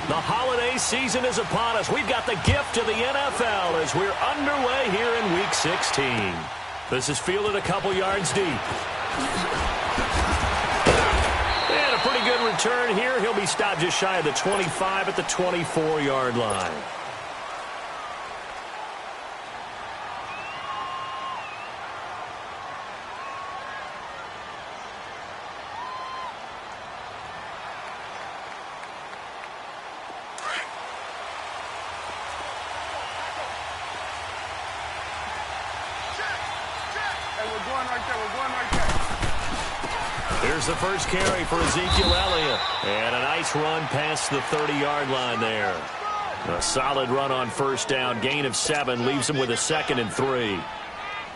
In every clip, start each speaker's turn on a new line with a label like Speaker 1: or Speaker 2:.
Speaker 1: The holiday season is upon us. We've got the gift of the NFL as we're underway here in Week 16. This is fielded a couple yards deep. And a pretty good return here. He'll be stopped just shy of the 25 at the 24-yard line. Here's the first carry for Ezekiel Elliott. And a nice run past the 30-yard line there. A solid run on first down. Gain of 7 leaves him with a 2nd and 3.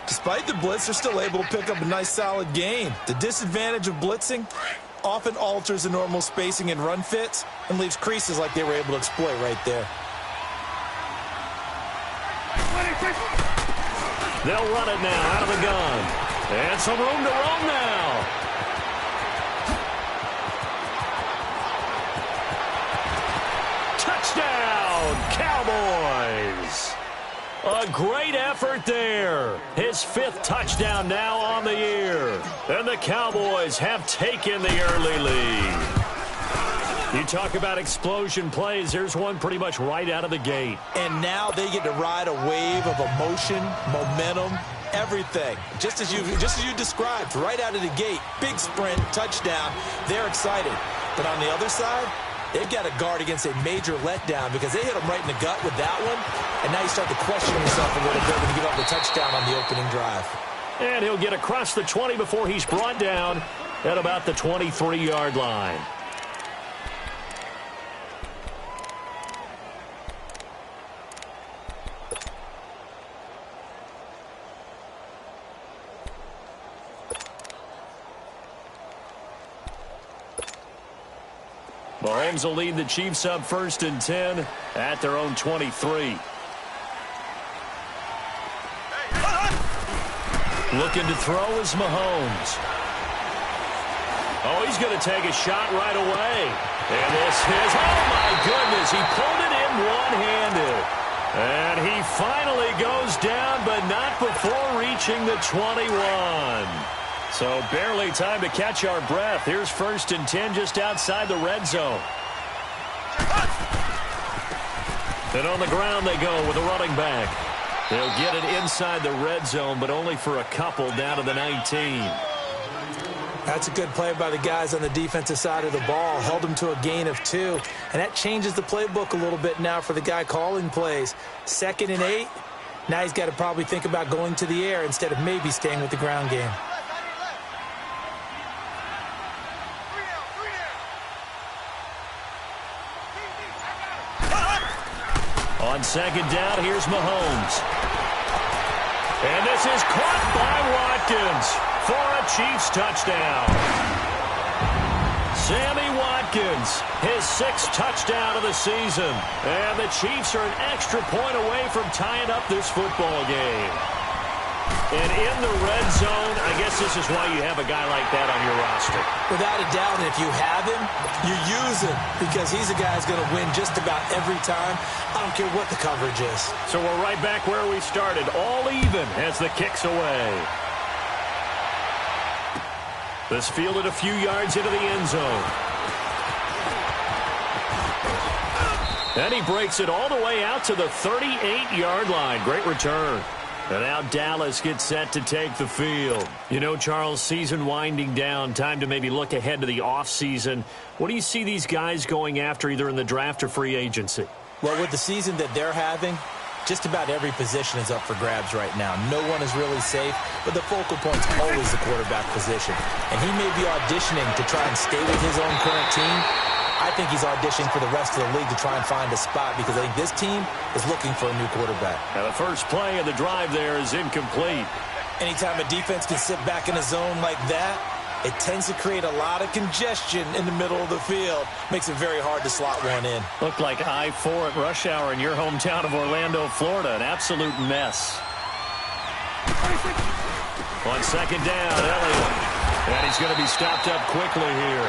Speaker 2: Despite the blitz, they're still able to pick up a nice solid gain. The disadvantage of blitzing often alters the normal spacing and run fits and leaves creases like they were able to exploit right there.
Speaker 1: They'll run it now out of the gun. And some room to roam now. Touchdown, Cowboys. A great effort there. His 5th touchdown now on the year. And the Cowboys have taken the early lead. You talk about explosion plays. There's one pretty much right out of the gate.
Speaker 2: And now they get to ride a wave of emotion, momentum, everything. Just as you described, right out of the gate. Big sprint, touchdown. They're excited. But on the other side, they've got to guard against a major letdown because they hit them right in the gut with that one. And now you start to question yourself a little bit when you give up the touchdown on the opening drive.
Speaker 1: And he'll get across the 20 before he's brought down at about the 23-yard line. Mahomes will lead the Chiefs up 1st and 10 at their own 23. Looking to throw is Mahomes. Oh, he's going to take a shot right away. And this is, oh my goodness, he pulled it in one-handed. And he finally goes down, but not before reaching the 21. So barely time to catch our breath. Here's 1st and 10 just outside the red zone. And on the ground they go with a running back. They'll get it inside the red zone, but only for a couple down to the 19.
Speaker 2: That's a good play by the guys on the defensive side of the ball. Held them to a gain of 2. And that changes the playbook a little bit now for the guy calling plays. 2nd and 8. Now he's got to probably think about going to the air instead of maybe staying with the ground game.
Speaker 1: On 2nd down, here's Mahomes. And this is caught by Watkins for a Chiefs touchdown. Sammy Watkins, his 6th touchdown of the season. And the Chiefs are an extra point away from tying up this football game. And in the red zone, I guess this is why you have a guy like that on your roster.
Speaker 2: Without a doubt, and if you have him, you use him because he's a guy who's going to win just about every time. I don't care what the coverage is.
Speaker 1: So we're right back where we started, all even as the kick's away. This fielded a few yards into the end zone. And he breaks it all the way out to the 38-yard line. Great return. And now Dallas gets set to take the field. You know, Charles, season winding down, time to maybe look ahead to the offseason. What do you see these guys going after either in the draft or free agency?
Speaker 2: Well, with the season that they're having, just about every position is up for grabs right now. No one is really safe, but the focal point's always the quarterback position. And he may be auditioning to try and stay with his own current team. I think he's auditioning for the rest of the league to try and find a spot because I think this team is looking for a new quarterback.
Speaker 1: Now the first play of the drive there is incomplete.
Speaker 2: Anytime a defense can sit back in a zone like that, it tends to create a lot of congestion in the middle of the field. Makes it very hard to slot one in.
Speaker 1: Looked like I-4 at rush hour in your hometown of Orlando, Florida. An absolute mess. On 2nd down, Elliott. And he's going to be stopped up quickly here.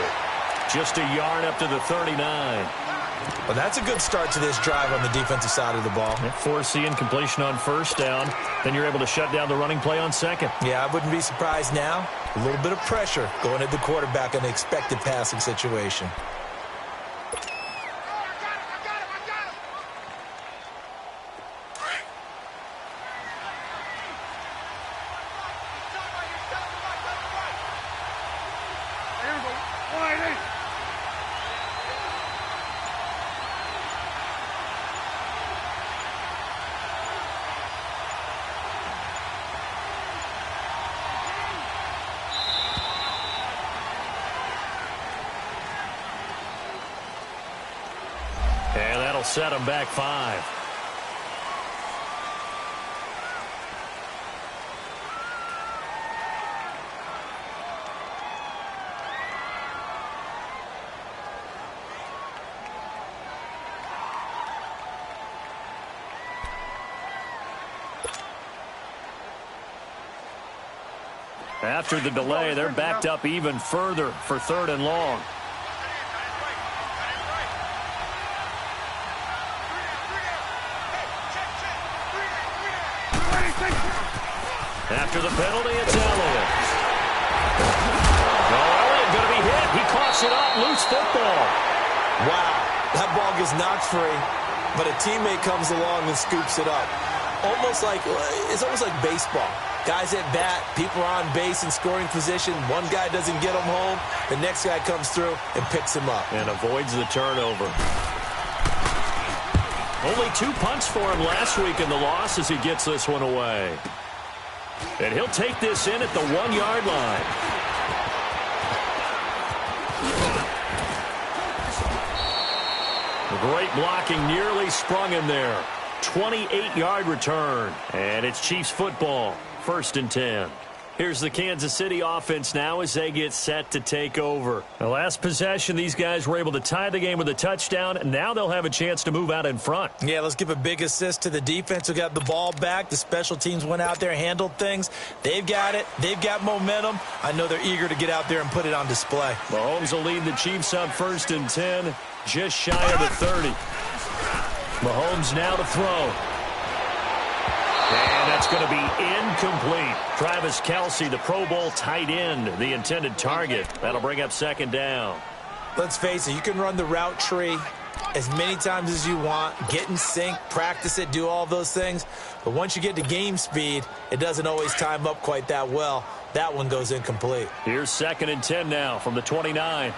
Speaker 1: Just a yard up to the 39.
Speaker 2: Well, that's a good start to this drive on the defensive side of the ball.
Speaker 1: Forcing incompletion on first down. Then you're able to shut down the running play on second.
Speaker 2: Yeah, I wouldn't be surprised now. A little bit of pressure going at the quarterback in the expected passing situation.
Speaker 1: And that'll set them back 5. After the delay, they're backed up even further for 3rd and long. After the penalty, it's Elliott. Elliott going to be hit. He coughs it up. Loose football.
Speaker 2: Wow. That ball gets knocked free, but a teammate comes along and scoops it up. It's almost like baseball. Guys at bat, people are on base in scoring position. One guy doesn't get him home. The next guy comes through and picks him up.
Speaker 1: And avoids the turnover. Only 2 punts for him last week in the loss as he gets this one away. And he'll take this in at the 1-yard line. Great blocking, nearly sprung him there. 28-yard return. And it's Chiefs football, 1st and 10. Here's the Kansas City offense now as they get set to take over. The last possession, these guys were able to tie the game with a touchdown, and now they'll have a chance to move out in front.
Speaker 2: Yeah, let's give a big assist to the defense who got the ball back. The special teams went out there, handled things. They've got it. They've got momentum. I know they're eager to get out there and put it on display.
Speaker 1: Mahomes will lead the Chiefs up 1st and 10, just shy of the 30. Mahomes now to throw. And that's going to be incomplete. Travis Kelce, the Pro Bowl tight end, the intended target. That'll bring up 2nd down.
Speaker 2: Let's face it, you can run the route tree as many times as you want, get in sync, practice it, do all those things. But once you get to game speed, it doesn't always time up quite that well. That one goes incomplete.
Speaker 1: Here's 2nd and 10 now from the 29.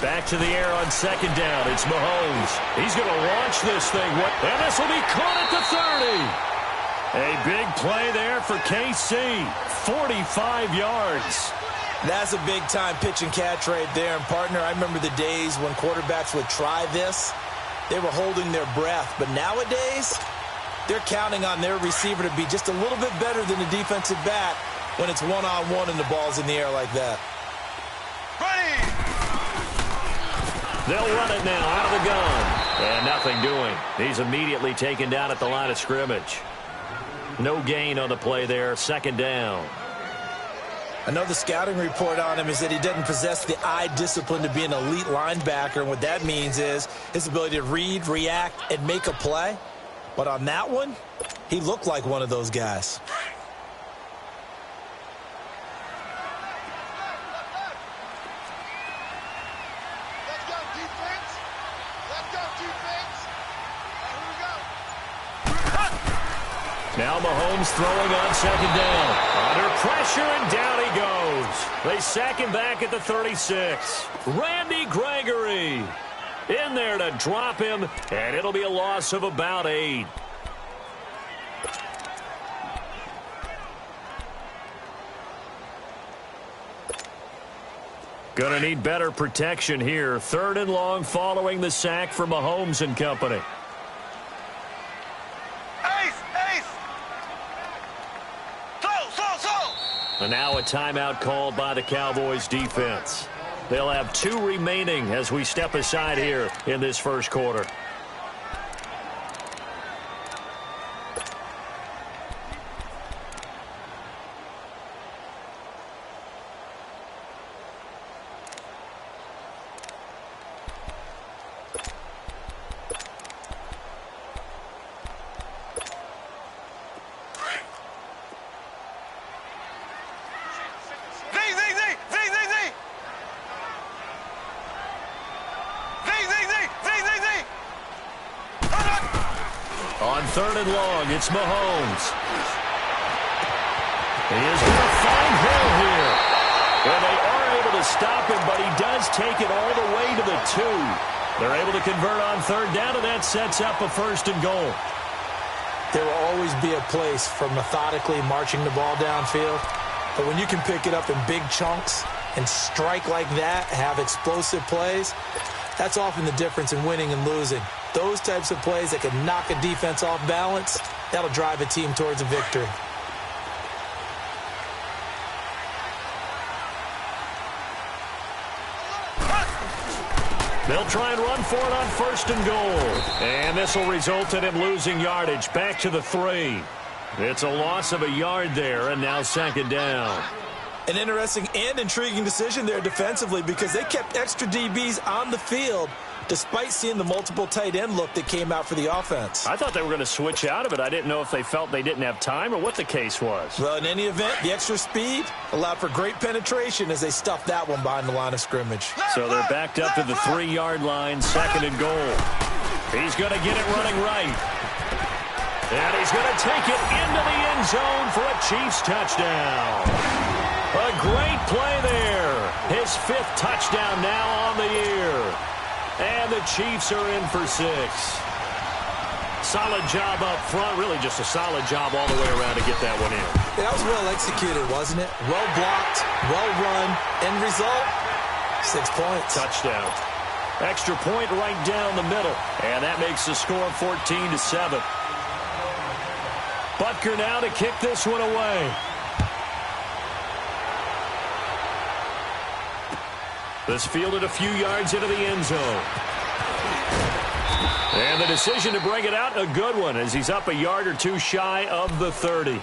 Speaker 1: Back to the air on 2nd down. It's Mahomes. He's going to launch this thing. And this will be caught at the 30. A big play there for KC. 45 yards.
Speaker 2: That's a big-time pitch and catch right there. And, partner, I remember the days when quarterbacks would try this. They were holding their breath. But nowadays, they're counting on their receiver to be just a little bit better than the defensive back when it's one-on-one and the ball's in the air like that.
Speaker 1: They'll run it now out of the gun. And nothing doing. He's immediately taken down at the line of scrimmage. No gain on the play there. 2nd down.
Speaker 2: I know the scouting report on him is that he doesn't possess the eye discipline to be an elite linebacker. And what that means is his ability to read, react, and make a play. But on that one, he looked like one of those guys.
Speaker 1: Now Mahomes throwing on 2nd down. Under pressure, and down he goes. They sack him back at the 36. Randy Gregory in there to drop him, and it'll be a loss of about 8. Gonna need better protection here. 3rd and long following the sack for Mahomes and company. And now a timeout called by the Cowboys defense. They'll have 2 remaining as we step aside here in this 1st quarter. third and long. It's Mahomes. He is going to find Hill here. And they are able to stop him, but he does take it all the way to the 2. They're able to convert on third down, and that sets up a first and goal.
Speaker 2: There will always be a place for methodically marching the ball downfield. But when you can pick it up in big chunks and strike like that, have explosive plays, that's often the difference in winning and losing. Those types of plays that can knock a defense off balance, that'll drive a team towards a victory.
Speaker 1: They'll try and run for it on first and goal. And this will result in him losing yardage back to the 3. It's a loss of a yard there, and now second down.
Speaker 2: An interesting and intriguing decision there defensively because they kept extra DBs on the field despite seeing the multiple tight end look that came out for the offense.
Speaker 1: I thought they were going to switch out of it. I didn't know if they felt they didn't have time or what the case was.
Speaker 2: Well, in any event, the extra speed allowed for great penetration as they stuffed that one behind the line of scrimmage.
Speaker 1: So they're backed up to the 3-yard line, second and goal. He's going to get it running right. And he's going to take it into the end zone for a Chiefs touchdown. A great play there. His 5th touchdown now on the year. And the Chiefs are in for 6. Solid job up front. Really just a solid job all the way around to get that one in.
Speaker 2: Yeah, that was well executed, wasn't it? Well blocked, well run. End result, 6 points.
Speaker 1: Touchdown. Extra point right down the middle. And that makes the score 14-7. Butker now to kick this one away. This fielded a few yards into the end zone. And the decision to bring it out, a good one, as he's up a yard or 2 shy of the 30.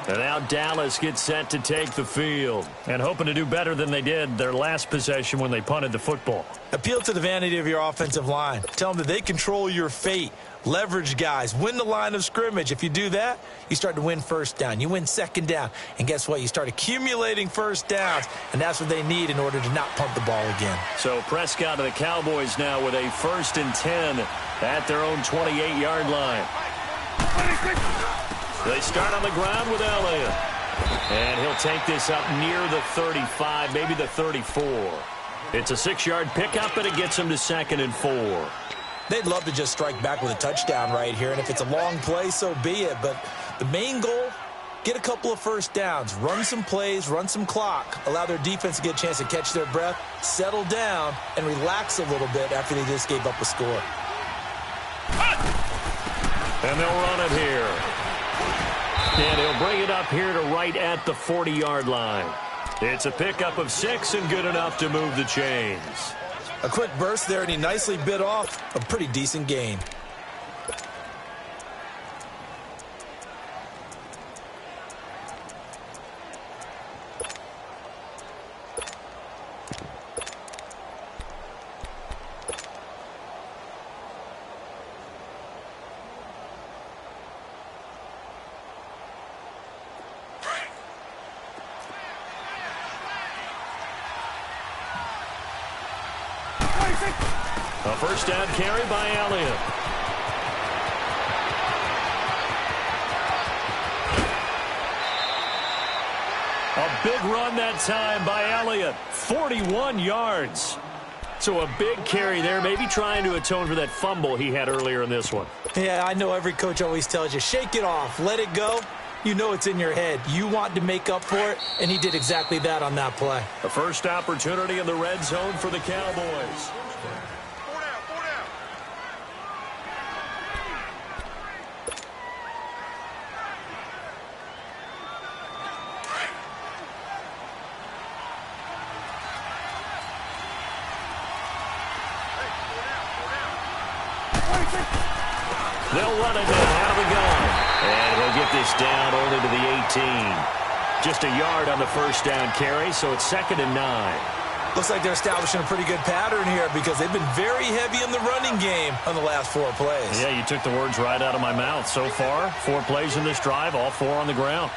Speaker 1: And now Dallas gets set to take the field. And hoping to do better than they did their last possession when they punted the football.
Speaker 2: Appeal to the vanity of your offensive line. Tell them that they control your fate. Leverage guys. Win the line of scrimmage. If you do that, you start to win first down. You win second down. And guess what? You start accumulating first downs. And that's what they need in order to not punt the ball again.
Speaker 1: So Prescott and the Cowboys now with a 1st and 10 at their own 28-yard line. They start on the ground with Elliott. And he'll take this up near the 35, maybe the 34. It's a 6-yard pickup, and it gets him to 2nd and 4.
Speaker 2: They'd love to just strike back with a touchdown right here, and if it's a long play, so be it. But the main goal, get a couple of first downs, run some plays, run some clock, allow their defense to get a chance to catch their breath, settle down, and relax a little bit after they just gave up a score.
Speaker 1: And they'll run it here. And he'll bring it up here to right at the 40-yard line. It's a pickup of 6 and good enough to move the chains.
Speaker 2: A quick burst there, and he nicely bit off a pretty decent gain.
Speaker 1: A first down carry by Elliott. A big run that time by Elliott. 41 yards. So a big carry there, maybe trying to atone for that fumble he had earlier in this one.
Speaker 2: Yeah, I know every coach always tells you, shake it off, let it go. You know it's in your head. You want to make up for it, and he did exactly that on that play.
Speaker 1: The first opportunity in the red zone for the Cowboys. They'll run it now out of the gun. And he'll get this down only to the 18. Just a yard on the first down carry, so it's 2nd and 9.
Speaker 2: Looks like they're establishing a pretty good pattern here because they've been very heavy in the running game on the last 4 plays.
Speaker 1: Yeah, you took the words right out of my mouth. So far, 4 plays in this drive, all 4 on the ground.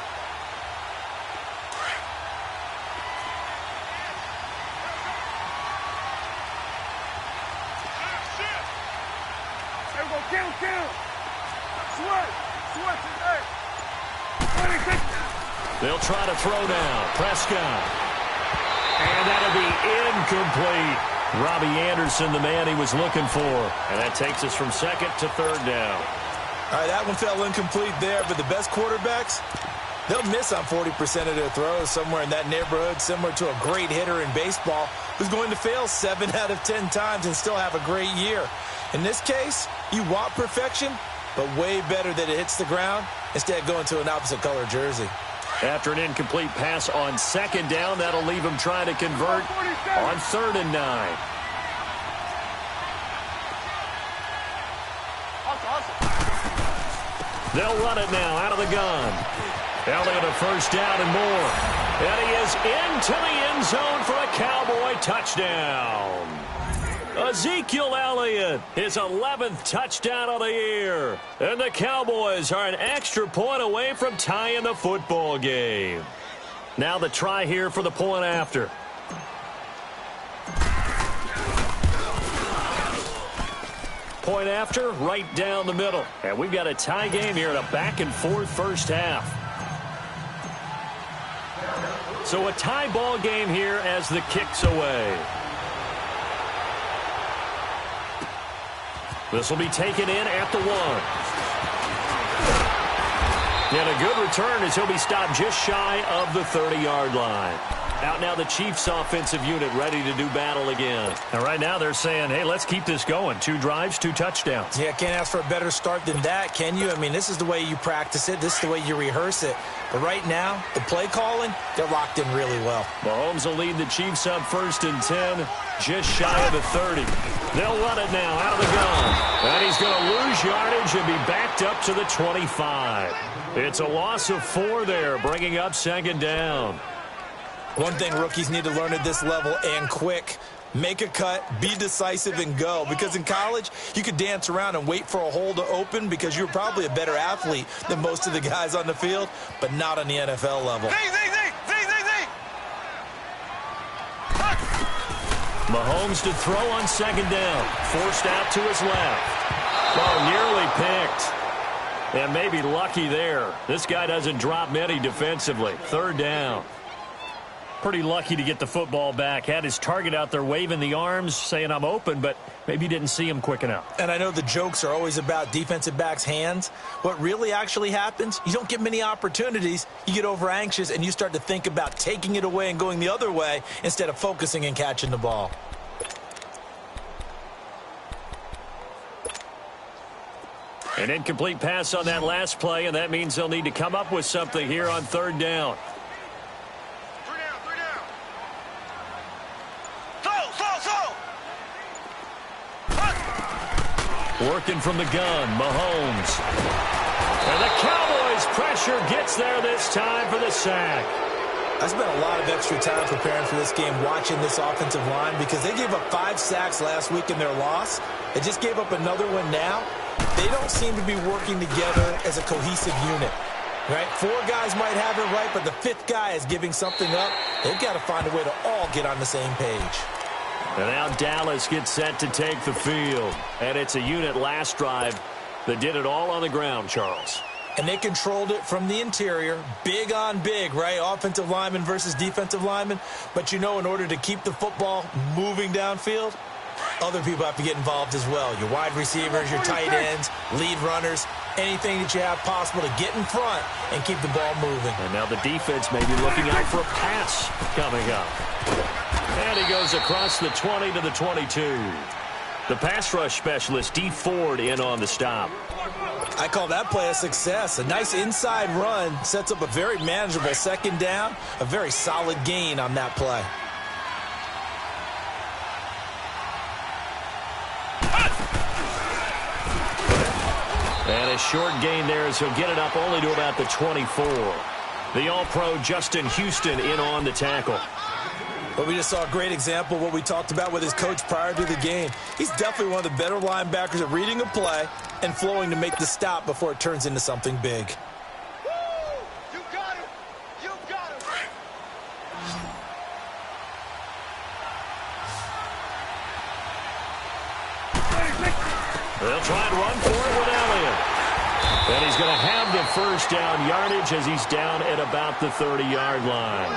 Speaker 3: Count. Sweat.
Speaker 1: They'll try to throw now. Prescott. And that'll be incomplete. Robbie Anderson, the man he was looking for. And that takes us from second to third down.
Speaker 2: All right, that one fell incomplete there, but the best quarterbacks, they'll miss on 40% of their throws, somewhere in that neighborhood, similar to a great hitter in baseball who's going to fail 7 out of 10 times and still have a great year. In this case, you want perfection, but way better that it hits the ground instead of going to an opposite color jersey.
Speaker 1: After an incomplete pass on second down, that'll leave him trying to convert on 3rd and 9. They'll run it now out of the gun. Elliott a first down and more. And he is into the end zone for a Cowboy touchdown. Ezekiel Elliott, his 11th touchdown of the year. And the Cowboys are an extra point away from tying the football game. Now the try here for the point after. Point after, right down the middle. And we've got a tie game here in a back-and-forth first half. So a tie ball game here as the kick's away. This will be taken in at the 1. And a good return as he'll be stopped just shy of the 30-yard line. Out now the Chiefs offensive unit ready to do battle again. And right now they're saying, hey, let's keep this going. 2 drives, 2 touchdowns.
Speaker 2: Yeah, can't ask for a better start than that, can you? I mean, this is the way you practice it. This is the way you rehearse it. But right now, the play calling, they're locked in really well.
Speaker 1: Mahomes will lead the Chiefs up 1st and 10, just shy of the 30. They'll run it now out of the gun. And he's going to lose yardage and be backed up to the 25. It's a loss of 4 there, bringing up 2nd down.
Speaker 2: One thing rookies need to learn at this level, and quick, make a cut, be decisive, and go. Because in college, you could dance around and wait for a hole to open because you're probably a better athlete than most of the guys on the field, but not on the NFL level.
Speaker 1: Mahomes to throw on 2nd down. Forced out to his left. Oh, nearly picked. And maybe lucky there. This guy doesn't drop many defensively. 3rd down. Pretty lucky to get the football back. Had his target out there waving the arms, saying I'm open, but maybe didn't see him quick enough.
Speaker 2: And I know the jokes are always about defensive backs' hands. What really actually happens, you don't get many opportunities. You get over anxious, and you start to think about taking it away and going the other way instead of focusing and catching the ball.
Speaker 1: An incomplete pass on that last play, and that means they'll need to come up with something here on 3rd down. Working from the gun, Mahomes. And the Cowboys' pressure gets there this time for the sack.
Speaker 2: I spent a lot of extra time preparing for this game watching this offensive line because they gave up 5 sacks last week in their loss. They just gave up another one now. They don't seem to be working together as a cohesive unit. Right? 4 guys might have it right, but the 5th guy is giving something up. They've got to find a way to all get on the same page.
Speaker 1: And now Dallas gets set to take the field. And it's a unit last drive that did it all on the ground, Charles.
Speaker 2: And they controlled it from the interior, big on big, right? Offensive lineman versus defensive lineman. But you know, in order to keep the football moving downfield, other people have to get involved as well. Your wide receivers, your tight ends, lead runners, anything that you have possible to get in front and keep the ball moving.
Speaker 1: And now the defense may be looking out for a pass coming up. And he goes across the 20 to the 22. The pass rush specialist, D. Ford, in on the stop.
Speaker 2: I call that play a success. A nice inside run sets up a very manageable 2nd down. A very solid gain on that play.
Speaker 1: And a short gain there as he'll get it up only to about the 24. The All-Pro Justin Houston in on the tackle.
Speaker 2: But we just saw a great example of what we talked about with his coach prior to the game. He's definitely one of the better linebackers at reading a play and flowing to make the stop before it turns into something big.
Speaker 3: You got him. You got him.
Speaker 1: They'll try and run for it with Elliott. And he's going to have the first down yardage as he's down at about the 30-yard line.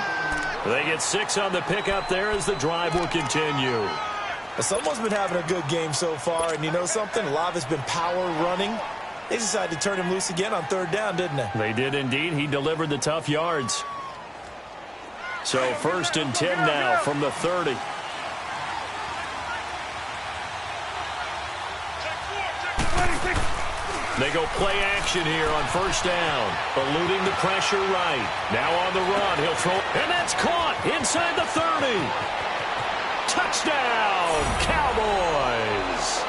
Speaker 1: They get 6 on the pickup there as the drive will continue.
Speaker 2: Someone's been having a good game so far, and you know something? A lot of it's been power running. They decided to turn him loose again on 3rd down, didn't they?
Speaker 1: They did indeed. He delivered the tough yards. So 1st and 10 now from the 30. They go play action here on 1st down. Eluding the pressure right. Now on the run. He'll throw. And that's caught inside the 30. Touchdown, Cowboys.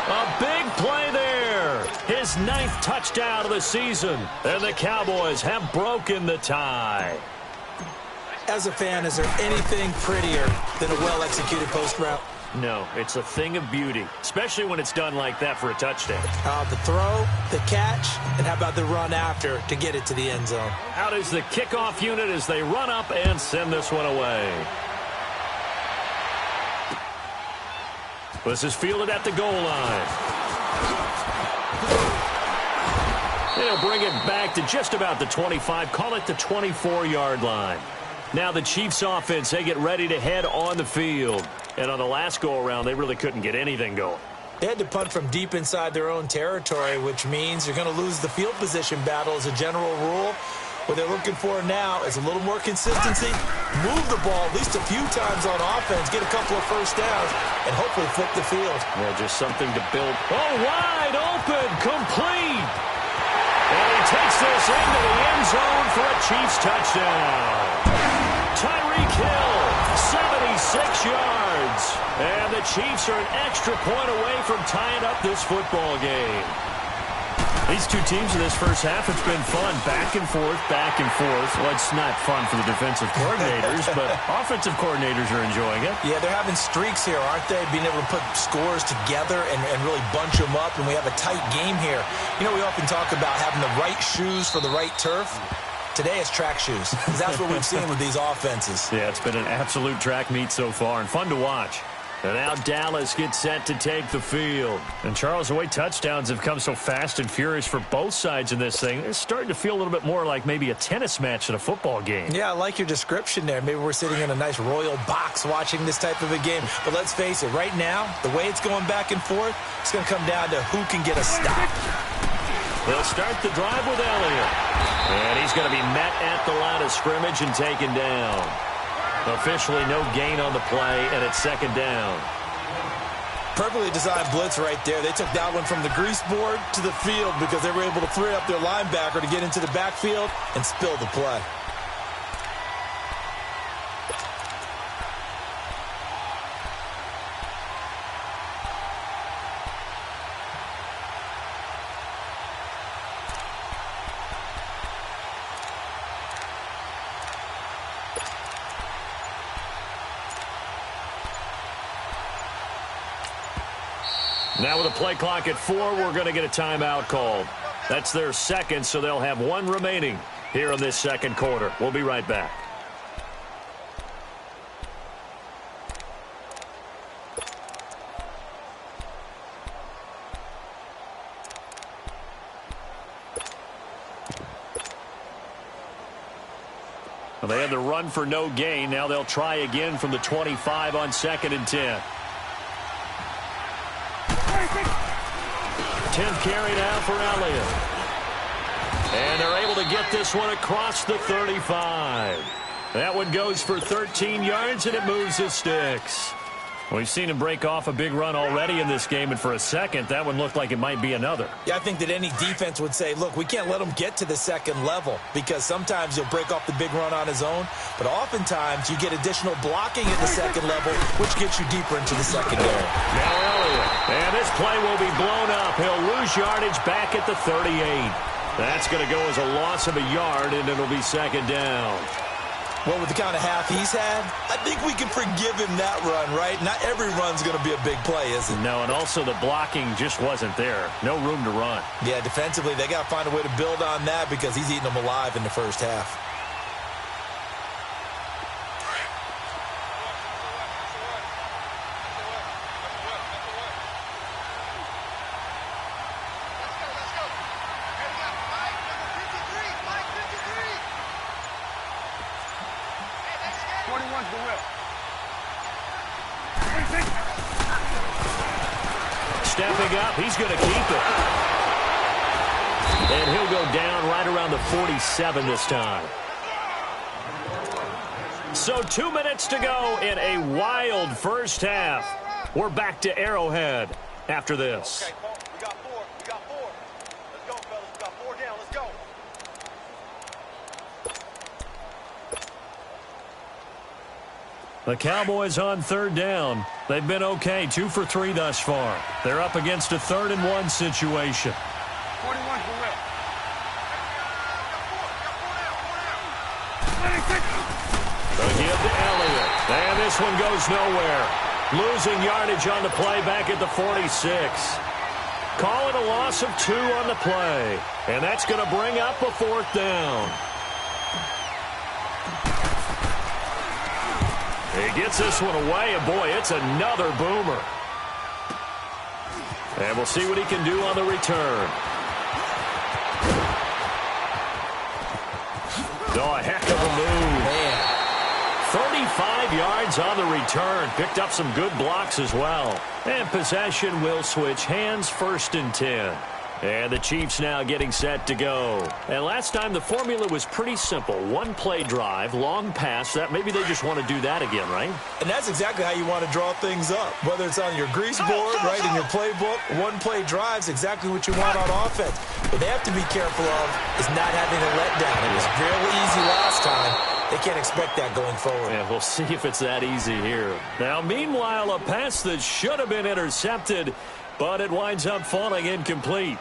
Speaker 1: A big play there. His 9th touchdown of the season. And the Cowboys have broken the tie.
Speaker 2: As a fan, is there anything prettier than a well-executed post route?
Speaker 1: No, it's a thing of beauty, especially when it's done like that for a touchdown.
Speaker 2: The throw, the catch, and how about the run after to get it to the end zone?
Speaker 1: Out is the kickoff unit as they run up and send this one away. This is fielded at the goal line. They'll bring it back to just about the 25, call it the 24-yard line. Now the Chiefs offense, they get ready to head on the field. And on the last go-around, they really couldn't get anything going.
Speaker 2: They had to punt from deep inside their own territory, which means you're going to lose the field position battle as a general rule. What they're looking for now is a little more consistency, move the ball at least a few times on offense, get a couple of first downs, and hopefully flip the field.
Speaker 1: Yeah, just something to build. Oh, wide open, complete. And he takes this into the end zone for a Chiefs touchdown. Tyreek Hill, 76 yards. And the Chiefs are an extra point away from tying up this football game. These two teams in this first half, it's been fun. Back and forth, back and forth. Well, it's not fun for the defensive coordinators, but offensive coordinators are enjoying it.
Speaker 2: Yeah, they're having streaks here, aren't they? Being able to put scores together and really bunch them up, and we have a tight game here. You know, we often talk about having the right shoes for the right turf. Today it's track shoes. That's what we've seen with these offenses.
Speaker 1: Yeah, it's been an absolute track meet so far and fun to watch. And now Dallas gets set to take the field. And, Charles, the way touchdowns have come so fast and furious for both sides in this thing, it's starting to feel a little bit more like maybe a tennis match than a football game.
Speaker 2: Yeah, I like your description there. Maybe we're sitting in a nice royal box watching this type of a game. But let's face it, right now, the way it's going back and forth, it's going to come down to who can get a stop.
Speaker 1: They'll start the drive with Elliott. And he's going to be met at the line of scrimmage and taken down. Officially no gain on the play, and it's 2nd down.
Speaker 2: Perfectly designed blitz right there. They took that one from the grease board to the field because they were able to free up their linebacker to get into the backfield and spill the play.
Speaker 1: Now with a play clock at 4, we're going to get a timeout called. That's their 2nd, so they'll have 1 remaining here in this 2nd quarter. We'll be right back. Well, they had the run for no gain. Now they'll try again from the 25 on 2nd and 10. 10th carry now for Elliott. And they're able to get this one across the 35. That one goes for 13 yards, and it moves his sticks. We've seen him break off a big run already in this game, and for a second, that one looked like it might be another.
Speaker 2: Yeah, I think that any defense would say, look, we can't let him get to the 2nd level because sometimes he'll break off the big run on his own, but oftentimes you get additional blocking at the 2nd level, which gets you deeper into the secondary.
Speaker 1: Now Elliott, and this play will be blown up. He'll lose yardage back at the 38. That's going to go as a loss of a yard, and it'll be 2nd down.
Speaker 2: Well, with the kind of half he's had, I think we can forgive him that run, right? Not every run's going to be a big play, is it?
Speaker 1: No, and also the blocking just wasn't there. No room to run.
Speaker 2: Yeah, defensively, they got to find a way to build on that because he's eating them alive in the first half.
Speaker 3: runs the whip.
Speaker 1: Stepping up, he's going to keep it. And he'll go down right around the 47 this time. So 2 minutes to go in a wild first half. We're back to Arrowhead after this.
Speaker 3: Okay, Paul, we got four. We got four. Let's go, fellas. We got four down. Let's go.
Speaker 1: The Cowboys on third down. They've been okay, 2 for 3 thus far. They're up against a 3rd and 1 situation.
Speaker 3: 41's the whip.
Speaker 1: They'll give to Elliott. And this one goes nowhere. Losing yardage on the play back at the 46. Call it a loss of 2 on the play. And that's going to bring up a 4th down. He gets this one away, and boy, it's another boomer. And we'll see what he can do on the return. Oh, a heck of a move.
Speaker 2: Man.
Speaker 1: 35 yards on the return. Picked up some good blocks as well. And possession will switch hands, 1st and 10. And the Chiefs now getting set to go. And last time the formula was pretty simple. 1-play drive, long pass. That maybe they just want to do that again, right?
Speaker 2: And that's exactly how you want to draw things up. Whether it's on your grease board, right, in your playbook, 1-play drive's exactly what you want on offense. What they have to be careful of is not having a letdown. It was fairly easy last time. They can't expect that going forward.
Speaker 1: And we'll see if it's that easy here. Now, meanwhile, a pass that should have been intercepted, but it winds up falling incomplete.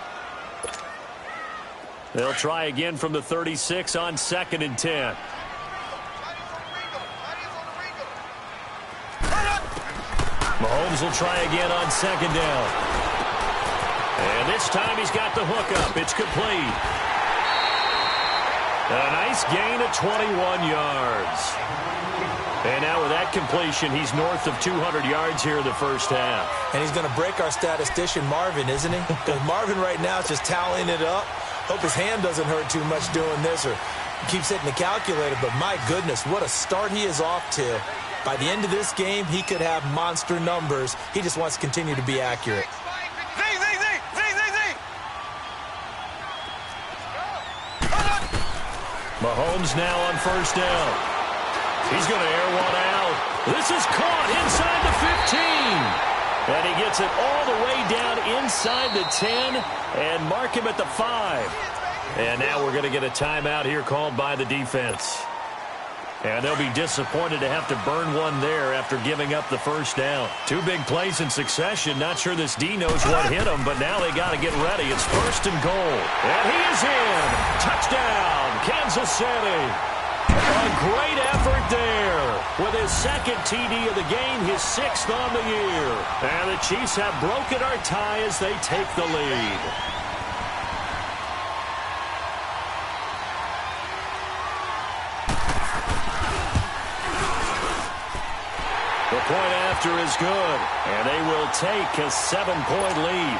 Speaker 1: They'll try again from the 36 on 2nd and 10. Mahomes will try again on 2nd down. And this time he's got the hook up. It's complete. A nice gain of 21 yards. And now with that completion, he's north of 200 yards here in the first half.
Speaker 2: And he's going to break our statistician Marvin, isn't he? Because Marvin right now is just tallying it up. Hope his hand doesn't hurt too much doing this or keeps hitting the calculator. But my goodness, what a start he is off to. By the end of this game, he could have monster numbers. He just wants to continue to be accurate.
Speaker 1: Mahomes now on 1st down. He's going to air one out. This is caught inside the 15. And he gets it all the way down inside the 10 and mark him at the 5. And now we're going to get a timeout here called by the defense. And they'll be disappointed to have to burn one there after giving up the 1st down. 2 big plays in succession. Not sure this D knows what hit him, but now they got to get ready. It's 1st and goal. And he is in. Touchdown, Kansas City. A great effort there. With his 2nd TD of the game, his 6th on the year. And the Chiefs have broken our tie as they take the lead. The point after is good, and they will take a 7-point lead.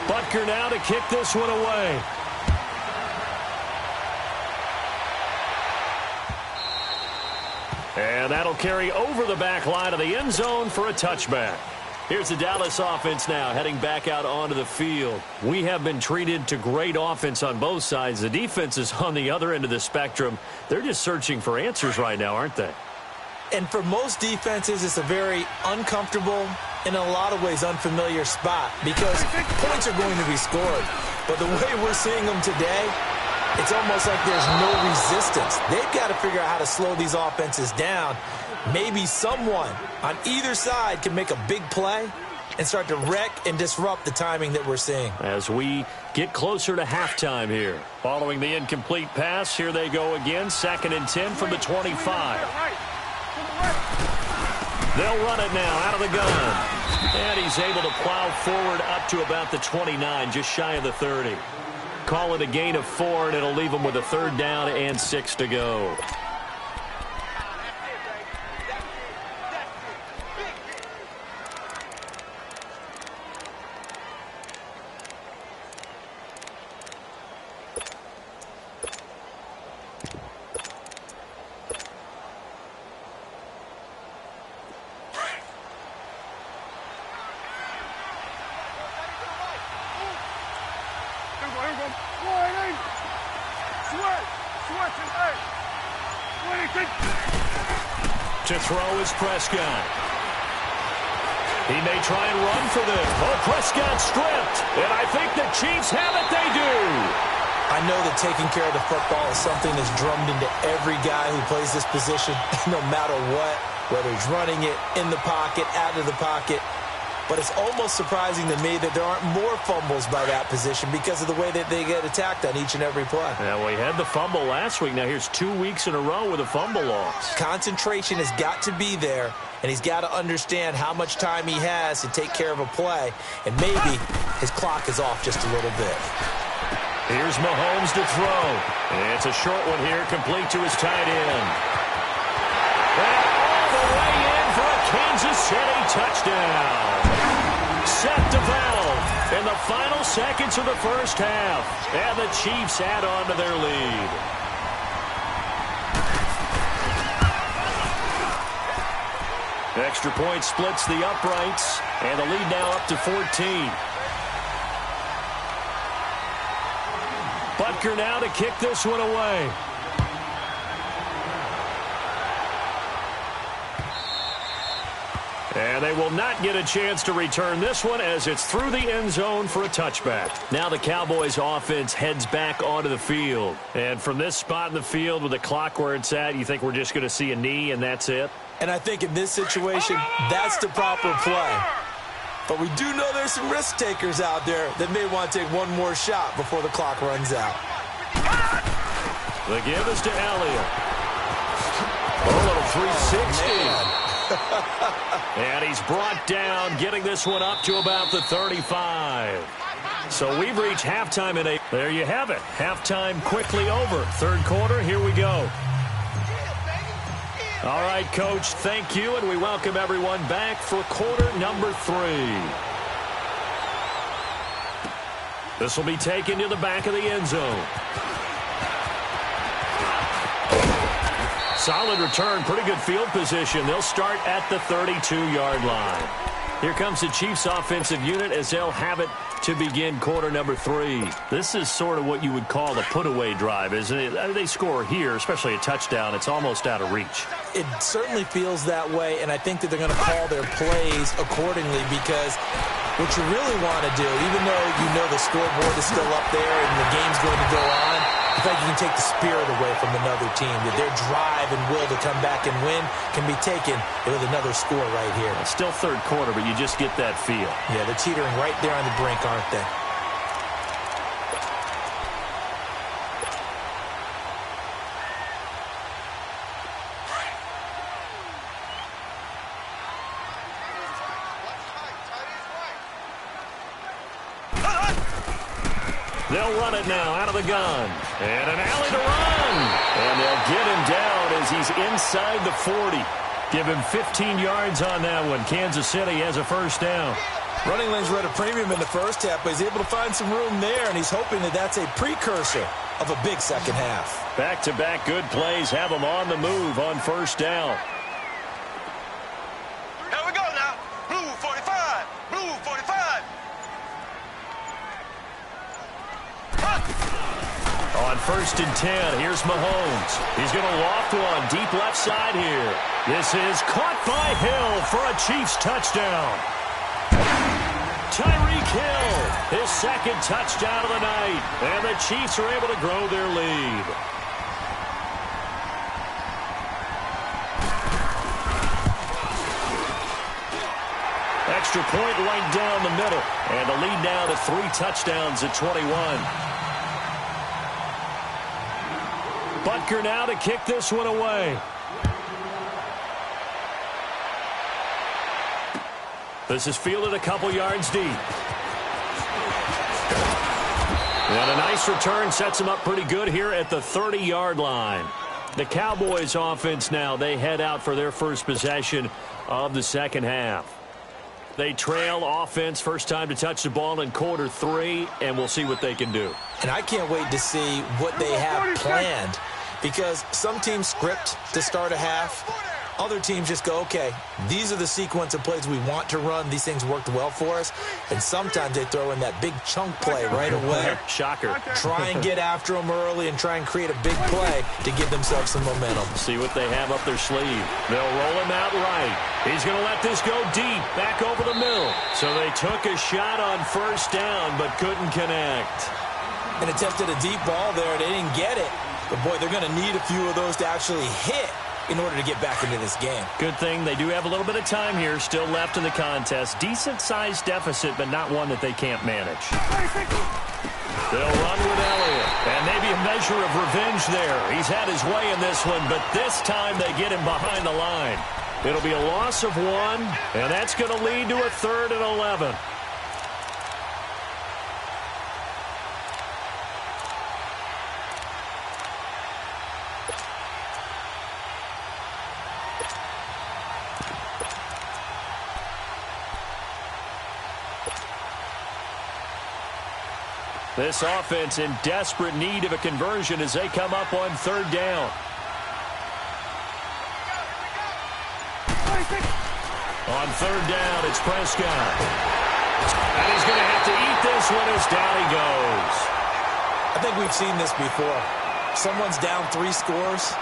Speaker 1: Butker now to kick this one away. And that'll carry over the back line of the end zone for a touchback. Here's the Dallas offense now heading back out onto the field. We have been treated to great offense on both sides. The defense is on the other end of the spectrum. They're just searching for answers right now, aren't they?
Speaker 2: And for most defenses, it's a very uncomfortable, in a lot of ways, unfamiliar spot because points are going to be scored. But the way we're seeing them today, it's almost like there's no resistance. They've got to figure out how to slow these offenses down. Maybe someone on either side can make a big play and start to wreck and disrupt the timing that we're seeing.
Speaker 1: As we get closer to halftime here. Following the incomplete pass, here they go again. 2nd and 10 from the 25. They'll run it now out of the gun. And he's able to plow forward up to about the 29, just shy of the 30. Call it a gain of 4, and it'll leave them with a 3rd down and 6 to go. To throw is Prescott. He may try and run for this. Oh, Prescott stripped. And I think the Chiefs have it. They do.
Speaker 2: I know that taking care of the football is something that's drummed into every guy who plays this position, no matter what, whether he's running it, in the pocket, out of the pocket. But it's almost surprising to me that there aren't more fumbles by that position because of the way that they get attacked on each and every play.
Speaker 1: Yeah, we had the fumble last week. Now here's 2 weeks in a row with a fumble loss.
Speaker 2: Concentration has got to be there, and he's got to understand how much time he has to take care of a play, and maybe his clock is off just a little bit.
Speaker 1: Here's Mahomes to throw. It's a short one here, complete to his tight end. And all the way in for a Kansas City touchdown. Set to valve in the final seconds of the first half. And the Chiefs add on to their lead. Extra point splits the uprights. And the lead now up to 14. Butker now to kick this one away. And they will not get a chance to return this one as it's through the end zone for a touchback. Now the Cowboys offense heads back onto the field. And from this spot in the field with the clock where it's at, you think we're just going to see a knee and that's it?
Speaker 2: And I think in this situation, that's the proper play. But we do know there's some risk takers out there that may want to take one more shot before the clock runs out.
Speaker 1: The give is to Elliott. A little 360. And he's brought down, getting this one up to about the 35. So we've reached halftime in a... There you have it. Halftime quickly over. Third quarter, here we go. All right, Coach, thank you, and we welcome everyone back for quarter number 3. This will be taken to the back of the end zone. Solid return, pretty good field position. They'll start at the 32-yard line. Here comes the Chiefs offensive unit as they'll have it to begin quarter number 3. This is sort of what you would call a put-away drive, isn't it? They score here, especially a touchdown. It's almost out of reach.
Speaker 2: It certainly feels that way, and I think that they're going to call their plays accordingly because what you really want to do, even though you know the scoreboard is still up there and the game's going to go on, I think you can take the spirit away from another team, that their drive and will to come back and win can be taken with another score right here.
Speaker 1: It's still third quarter, but you just get that feel.
Speaker 2: Yeah, they're teetering right there on the brink, aren't they?
Speaker 1: They'll run it now out of the gun. And an alley to run. And they'll get him down as he's inside the 40. Give him 15 yards on that one. Kansas City has a first down.
Speaker 2: Running lanes were at a premium in the first half, but he's able to find some room there, and he's hoping that that's a precursor of a big second half.
Speaker 1: Back-to-back good plays have him on the move on first down.
Speaker 3: Here we go now. Blue 45. Blue 45.
Speaker 1: On first and 10, here's Mahomes. He's going to loft one deep left side here. This is caught by Hill for a Chiefs touchdown. Tyreek Hill, his second touchdown of the night. And the Chiefs are able to grow their lead. Extra point right down the middle. And the lead now to 3 touchdowns at 21. Butker now to kick this one away. This is fielded a couple yards deep. And a nice return sets him up pretty good here at the 30-yard line. The Cowboys offense now, they head out for their first possession of the second half. They trail offense, first time to touch the ball in quarter 3, and we'll see what they can do.
Speaker 2: And I can't wait to see what they have planned, because some teams script to start a half, Other teams just go, okay, these are the sequence of plays we want to run. These things worked well for us. And sometimes they throw in that big chunk play right away.
Speaker 1: Shocker.
Speaker 2: Try and get after them early and try and create a big play to give themselves some momentum.
Speaker 1: See what they have up their sleeve. They'll roll him out right. He's going to let this go deep, back over the middle. So they took a shot on first down, but couldn't connect.
Speaker 2: And attempted a deep ball there. They didn't get it. But, boy, they're going to need a few of those to actually hit in order to get back into this game.
Speaker 1: Good thing they do have a little bit of time here still left in the contest. Decent-sized deficit, but not one that they can't manage. They'll run with Elliott. And maybe a measure of revenge there. He's had his way in this one, but this time they get him behind the line. It'll be a loss of 1, and that's going to lead to a 3rd and 11. This offense in desperate need of a conversion as they come up on 3rd down. On 3rd down, it's Prescott. And he's going to have to eat this one as down he goes.
Speaker 2: I think we've seen this before. Someone's down 3 scores.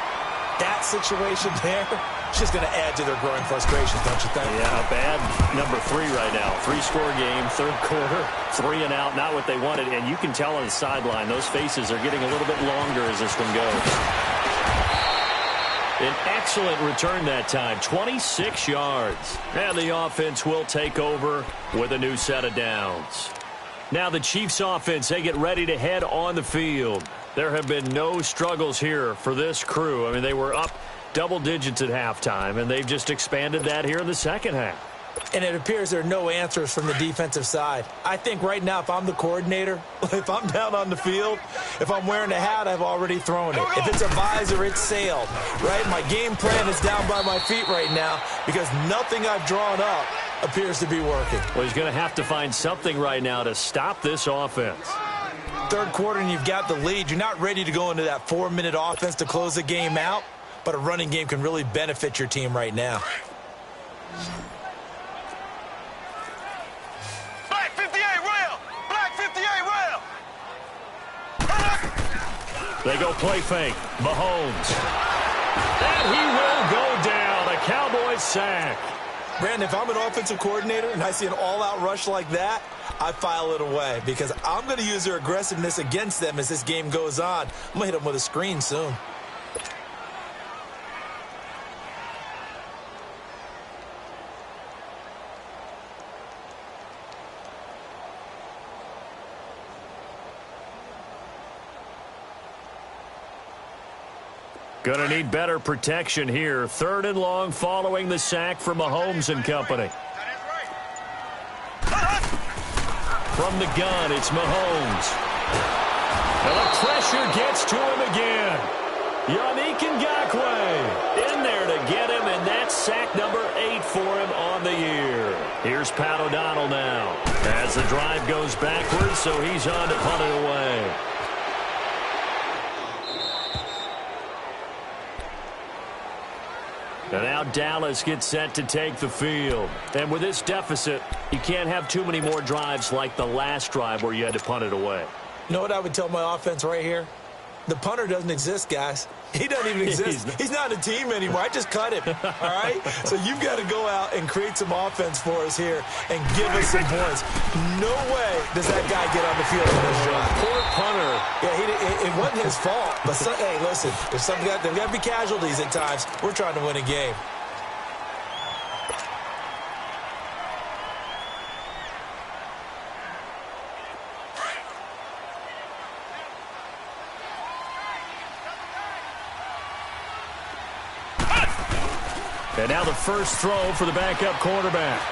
Speaker 2: That situation there, it's just going to add to their growing frustrations, don't you think?
Speaker 1: Yeah, bad number 3 right now. 3-score game, 3rd quarter, 3 and out, not what they wanted. And you can tell on the sideline, those faces are getting a little bit longer as this one goes. An excellent return that time, 26 yards. And the offense will take over with a new set of downs. Now the Chiefs offense, they get ready to head on the field. There have been no struggles here for this crew. I mean, they were up double digits at halftime, and they've just expanded that here in the second half.
Speaker 2: And it appears there are no answers from the defensive side. I think right now, if I'm the coordinator, if I'm down on the field, if I'm wearing a hat, I've already thrown it. If it's a visor, it's sailed, right? My game plan is down by my feet right now because nothing I've drawn up appears to be working.
Speaker 1: Well, he's going to have to find something right now to stop this offense.
Speaker 2: 3rd quarter and you've got the lead. You're not ready to go into that 4-minute offense to close the game out, but a running game can really benefit your team right now.
Speaker 3: Black 58 rail! Black 58 rail!
Speaker 1: They go play fake. Mahomes. And he will go down. A Cowboys sack.
Speaker 2: Brandon, if I'm an offensive coordinator and I see an all-out rush like that, I file it away because I'm going to use their aggressiveness against them as this game goes on. I'm going to hit them with a screen soon.
Speaker 1: Gonna need better protection here. 3rd and long following the sack from Mahomes and company. From the gun, it's Mahomes. And the pressure gets to him again. Yannick Ngakoue in there to get him, and that's sack number 8 for him on the year. Here's Pat O'Donnell now. As the drive goes backwards, so he's on to punt it away. And now Dallas gets set to take the field. And with this deficit, you can't have too many more drives like the last drive where you had to punt it away.
Speaker 2: You know what I would tell my offense right here? The punter doesn't exist, guys. He doesn't even exist. He's not a team anymore. I just cut him, all right? So you've got to go out and create some offense for us here and give us some points. No way does that guy get on the field on this drive.
Speaker 1: Poor punter.
Speaker 2: Yeah, it wasn't his fault. But, hey, listen, there's got to be casualties at times. We're trying to win a game.
Speaker 1: And now the first throw for the backup quarterback.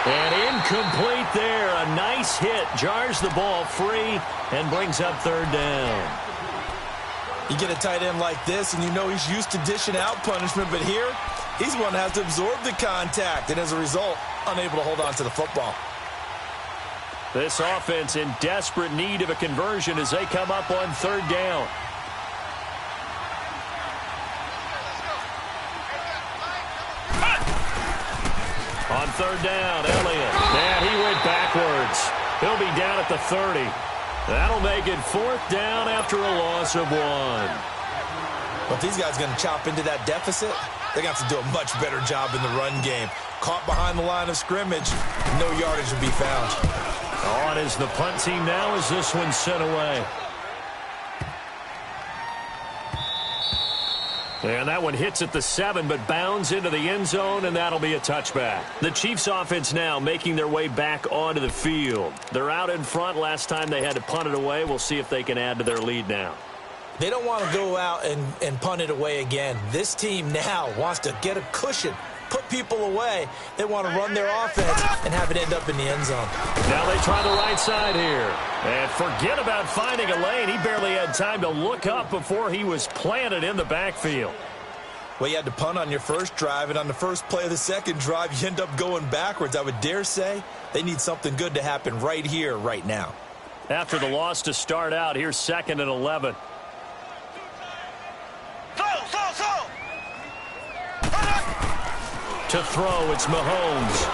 Speaker 1: And incomplete there. A nice hit. Jars the ball free and brings up 3rd down.
Speaker 2: You get a tight end like this, and you know he's used to dishing out punishment, but here, he's one that has to absorb the contact, and as a result, unable to hold on to the football.
Speaker 1: This offense in desperate need of a conversion as they come up on 3rd down. third down. Elliott. And he went backwards. He'll be down at the 30. That'll make it fourth down after a loss of 1.
Speaker 2: But these guys are going to chop into that deficit. They're going to have to do a much better job in the run game. Caught behind the line of scrimmage, no yardage will be found.
Speaker 1: On is the punt team now as this one's sent away. And that one hits at the 7, but bounds into the end zone, and that'll be a touchback. The Chiefs offense now making their way back onto the field. They're out in front. Last time they had to punt it away. We'll see if they can add to their lead now.
Speaker 2: They don't want to go out and punt it away again. This team now wants to get a cushion, put people away. They want to run their offense and have it end up in the end zone.
Speaker 1: Now they try the right side here. And forget about finding a lane. He barely had time to look up before he was planted in the backfield.
Speaker 2: Well, you had to punt on your first drive, and on the first play of the second drive, you end up going backwards. I would dare say they need something good to happen right here, right now.
Speaker 1: After the loss to start out, here's 2nd and 11. To throw, it's Mahomes.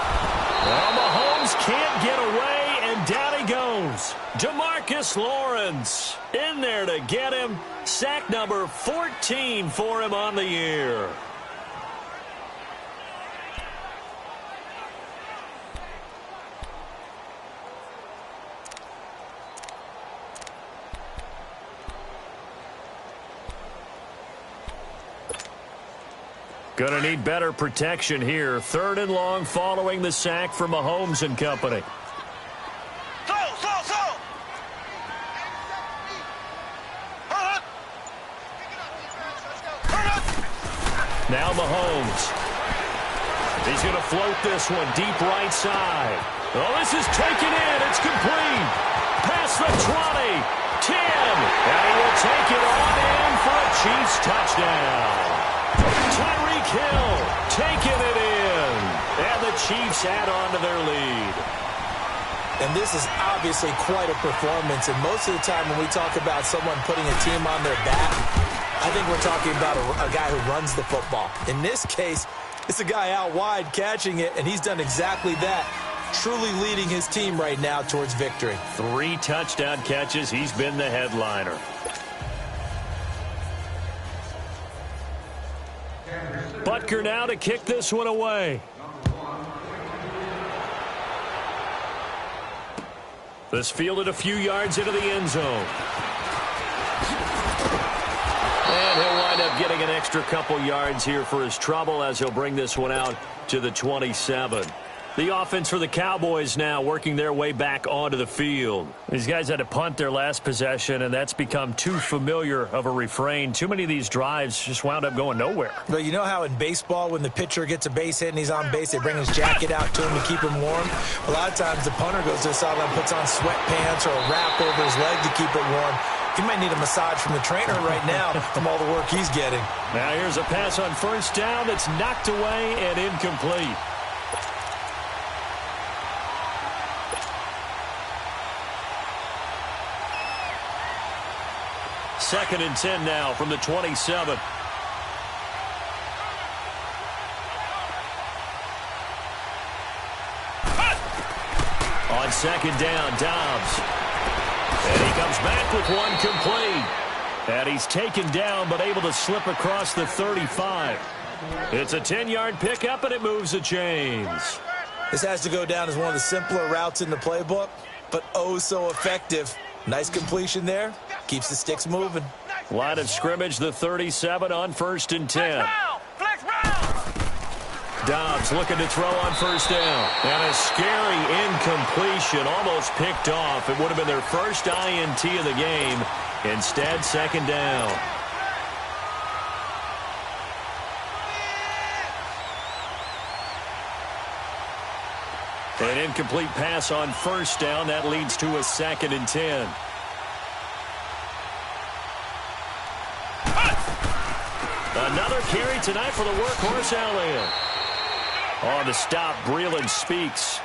Speaker 1: Well, Mahomes can't get away, and down he goes. DeMarcus Lawrence in there to get him. Sack number 14 for him on the year. Going to need better protection here. 3rd and long following the sack from Mahomes and company. Now Mahomes. He's going to float this one deep right side. Oh, this is taken in. It's complete. Past the 20, 10. And he will take it on in for a Chiefs touchdown. Tyreek Hill taking it in. And the Chiefs add on to their lead.
Speaker 2: And this is obviously quite a performance. And most of the time when we talk about someone putting a team on their back, I think we're talking about a guy who runs the football. In this case, it's a guy out wide catching it, and he's done exactly that. Truly leading his team right now towards victory.
Speaker 1: 3 touchdown catches. He's been the headliner. Butker now to kick this one away. This fielded a few yards into the end zone. And he'll wind up getting an extra couple yards here for his trouble as he'll bring this one out to the 27. The offense for the Cowboys now working their way back onto the field. These guys had to punt their last possession, and that's become too familiar of a refrain. Too many of these drives just wound up going nowhere.
Speaker 2: But you know how in baseball, when the pitcher gets a base hit and he's on base, they bring his jacket out to him to keep him warm? A lot of times the punter goes to the sideline, puts on sweatpants or a wrap over his leg to keep it warm. He might need a massage from the trainer right now from all the work he's getting.
Speaker 1: Now here's a pass on first down that's knocked away and incomplete. Second and 10 now from the 27. On second down, Dobbs. And he comes back with one complete. And he's taken down but able to slip across the 35. It's a 10-yard pickup, and it moves the chains.
Speaker 2: This has to go down as one of the simpler routes in the playbook, but oh so effective. Nice completion there. Keeps the sticks moving.
Speaker 1: Line of scrimmage, the 37 on 1st and 10. Dobbs looking to throw on first down. And a scary incompletion, almost picked off. It would have been their first INT of the game. Instead, second down. An incomplete pass on first down. That leads to a 2nd and 10. Another carry tonight for the workhorse Elliott. On the stop, Breeland speaks.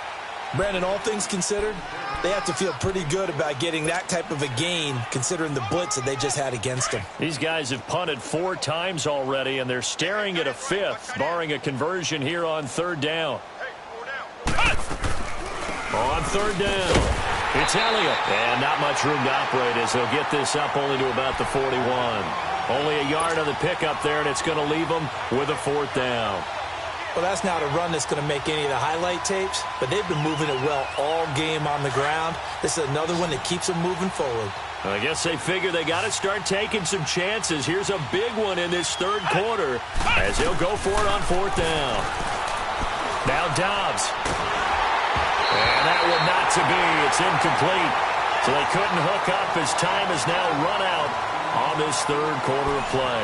Speaker 2: Brandon, all things considered, they have to feel pretty good about getting that type of a gain considering the blitz that they just had against them.
Speaker 1: These guys have punted 4 times already, and they're staring at a 5th, barring a conversion here on 3rd down. On third down, it's Elliott. And not much room to operate as they'll get this up only to about the 41. Only a yard on the pickup there, and it's going to leave them with a fourth down.
Speaker 2: Well, that's not a run that's going to make any of the highlight tapes, but they've been moving it well all game on the ground. This is another one that keeps them moving forward.
Speaker 1: I guess they figure they got to start taking some chances. Here's a big one in this third quarter as he'll go for it on fourth down. Now Dobbs. And that one not to be. It's incomplete. So they couldn't hook up as time has now run out on this third quarter of play.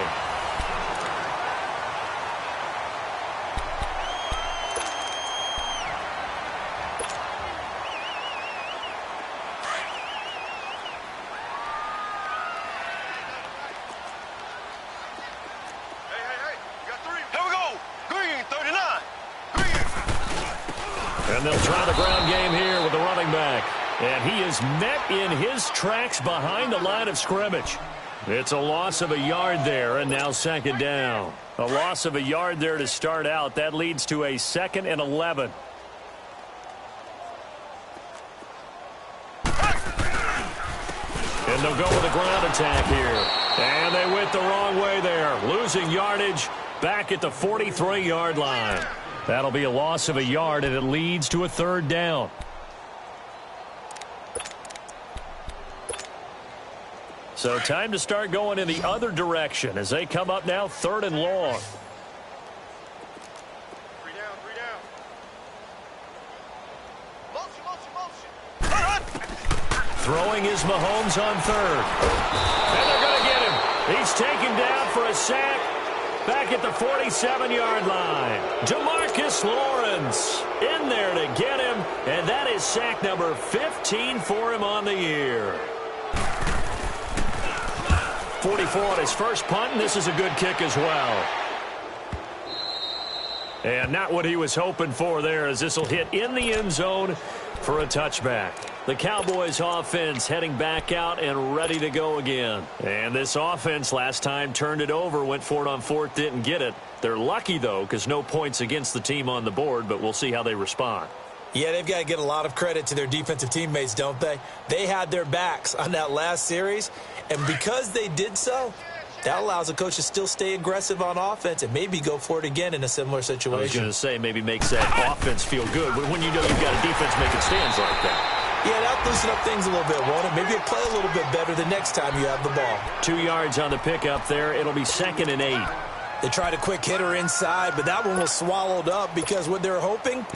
Speaker 1: And they'll try the ground game here with the running back. And he is met in his tracks behind the line of scrimmage. It's a loss of a yard there, and now second down. A loss of a yard there to start out. That leads to a 2nd and 11. And they'll go with a ground attack here. And they went the wrong way there. Losing yardage back at the 43-yard line. That'll be a loss of a yard, and it leads to a third down. So time to start going in the other direction as they come up now 3rd and long.
Speaker 3: 3 down, 3 down. Motion.
Speaker 1: Throwing is Mahomes on 3rd. And they're going to get him. He's taken down for a sack. Back at the 47-yard line. Demarcus Lawrence in there to get him. And that is sack number 15 for him on the year. 44 on his first punt, and this is a good kick as well. And not what he was hoping for there, as this will hit in the end zone for a touchback. The Cowboys offense heading back out and ready to go again. And this offense last time turned it over, went for it on 4th, didn't get it. They're lucky, though, because no points against the team on the board, but we'll see how they respond.
Speaker 2: Yeah, they've got to get a lot of credit to their defensive teammates, don't they? They had their backs on that last series, and because they did so, that allows the coach to still stay aggressive on offense and maybe go for it again in a similar situation.
Speaker 1: I was going to say maybe makes that offense feel good, but when you know you've got a defense making stands like that.
Speaker 2: Yeah, that'll loosen up things a little bit, won't it? Maybe you'll play a little bit better the next time you have the ball.
Speaker 1: 2 yards on the pickup there. It'll be 2nd and 8.
Speaker 2: They tried a quick hitter inside, but that one was swallowed up because what they're hoping,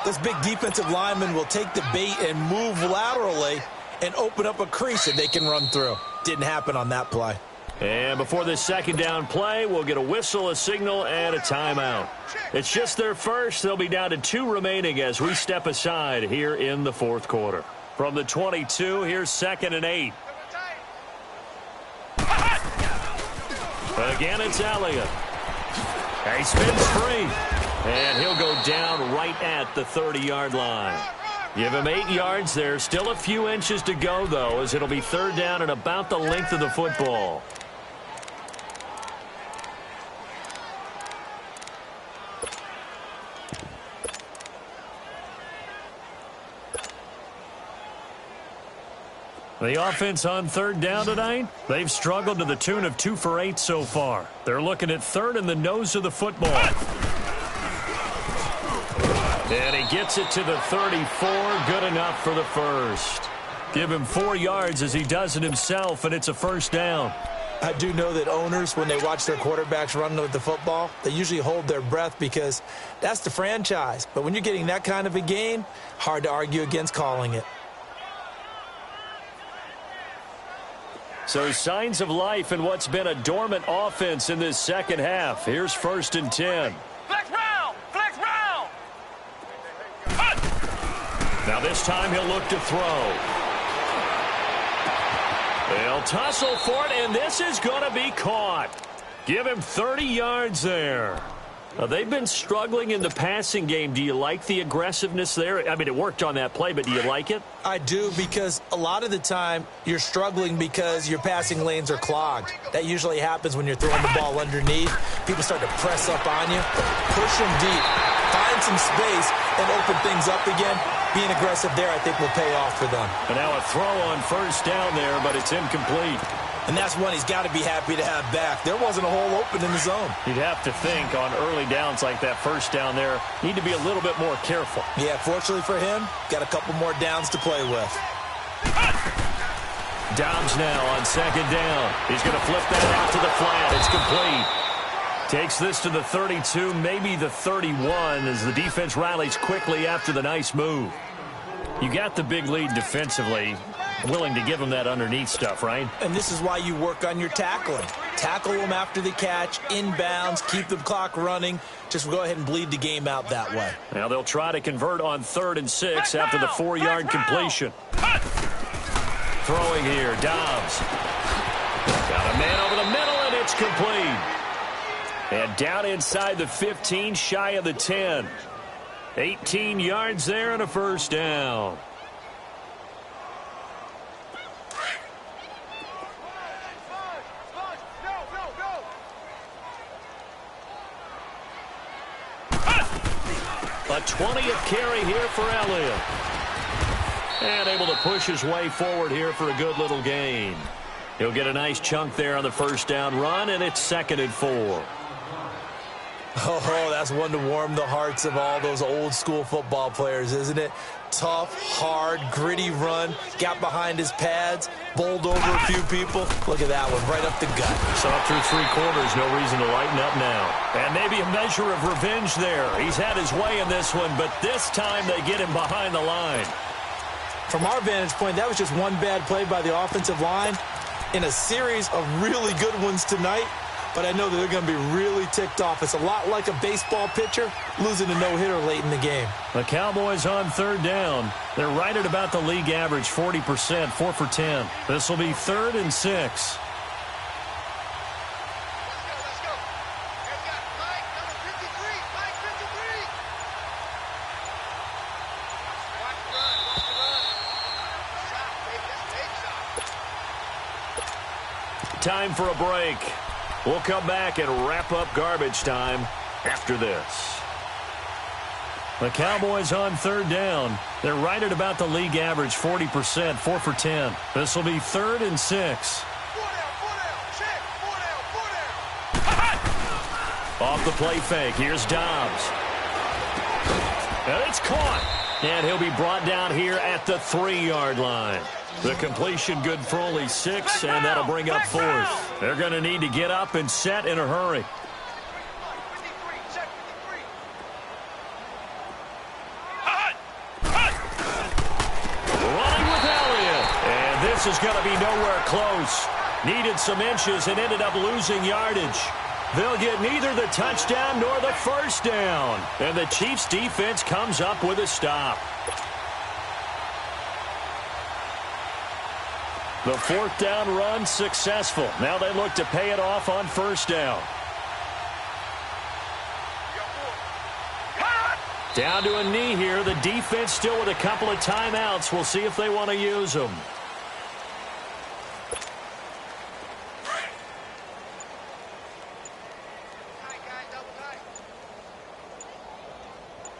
Speaker 2: this big defensive lineman will take the bait and move laterally and open up a crease that they can run through. Didn't happen on that play.
Speaker 1: And before this second down play, we'll get a whistle, a signal, and a timeout. It's just their first. They'll be down to 2 remaining as we step aside here in the 4th quarter. From the 22, here's 2nd and 8. Again, it's Elliott. He spins free. And he'll go down right at the 30-yard line. Give him 8 yards there. Still a few inches to go, though, as it'll be 3rd down and about the length of the football. The offense on 3rd down tonight, they've struggled to the tune of 2 for 8 so far. They're looking at 3rd in the nose of the football. And he gets it to the 34, good enough for the first. Give him 4 yards as he does it himself, and it's a first down.
Speaker 2: I do know that owners, when they watch their quarterbacks run with the football, they usually hold their breath because that's the franchise. But when you're getting that kind of a game, hard to argue against calling it.
Speaker 1: So signs of life in what's been a dormant offense in this second half. Here's 1st and 10.
Speaker 3: Flex round! Flex round!
Speaker 1: Now this time he'll look to throw. They'll tussle for it, and this is going to be caught. Give him 30 yards there. They've been struggling in the passing game. Do you like the aggressiveness there? I mean, it worked on that play, but do you like it?
Speaker 2: I do, because a lot of the time you're struggling because your passing lanes are clogged. That usually happens when you're throwing the ball underneath. People start to press up on you. Push them deep. Find find some space and open things up again. Being aggressive there, I think, will pay off for them.
Speaker 1: And now a throw on first down there, but it's incomplete.
Speaker 2: And that's one he's got to be happy to have back. There wasn't a hole open in the zone.
Speaker 1: You'd have to think on early downs like that first down there, need to be a little bit more careful.
Speaker 2: Yeah, fortunately for him, got a couple more downs to play with.
Speaker 1: Dobbs now on second down. He's going to flip that out to the flat. It's complete. Takes this to the 32, maybe the 31, as the defense rallies quickly after the nice move. You got the big lead defensively. Willing to give them that underneath stuff, right?
Speaker 2: And this is why you work on your tackling. Tackle them after the catch, inbounds, keep the clock running. Just go ahead and bleed the game out that way.
Speaker 1: Now they'll try to convert on 3rd and 6 after the 4-yard completion. Throwing here, Dobbs. Got a man over the middle, and it's complete. And down inside the 15, shy of the 10. 18 yards there and a first down. A 20th carry here for Elliott. And able to push his way forward here for a good little gain. He'll get a nice chunk there on the first down run, and it's 2nd and 4.
Speaker 2: Oh, that's one to warm the hearts of all those old school football players, isn't it? Tough, hard, gritty run. Got behind his pads, bowled over a few people. Look at that one, right up the gut.
Speaker 1: So through 3 quarters, no reason to lighten up now. And maybe a measure of revenge there. He's had his way in this one, but this time they get him behind the line.
Speaker 2: From our vantage point, that was just one bad play by the offensive line in a series of really good ones tonight. But I know that they're going to be really ticked off. It's a lot like a baseball pitcher losing a no-hitter late in the game.
Speaker 1: The Cowboys on 3rd down. They're right at about the league average, 40%, 4 for 10. This will be 3rd and 6.
Speaker 3: Let's go. They've got Mike, number 53. Mike 53. Watch the run. Watch the run. Shot, baby. That's a big shot.
Speaker 1: Time for a break. We'll come back and wrap up garbage time after this. The Cowboys on 3rd down. They're right at about the league average, 40%, 4 for 10. This will be 3rd and 6.
Speaker 3: 4 down, check. 4 down.
Speaker 1: Off the play fake, here's Dobbs. And it's caught. And he'll be brought down here at the 3-yard line. The completion good for only 6, and that'll bring up 4th. They're going to need to get up and set in a hurry.
Speaker 3: 53, check 53.
Speaker 1: Running with Elliott. And this is going to be nowhere close. Needed some inches and ended up losing yardage. They'll get neither the touchdown nor the first down. And the Chiefs' defense comes up with a stop. The 4th down run successful. Now they look to pay it off on first down. Down to a knee here. The defense still with a couple of timeouts. We'll see if they want to use them.
Speaker 3: Tight, guys, double tight.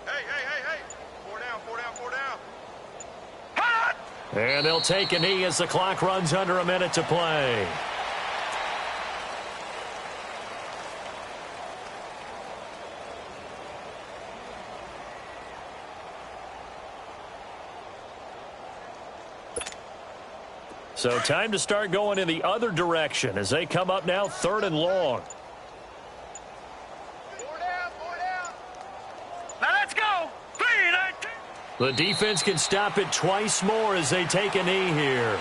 Speaker 3: Hey. 4 down.
Speaker 1: And they'll take a knee as the clock runs under a minute to play. So time to start going in the other direction as they come up now 3rd and long.
Speaker 3: 4 down.
Speaker 4: Now let's go. 3, 19.
Speaker 1: The defense can stop it twice more as they take a knee here.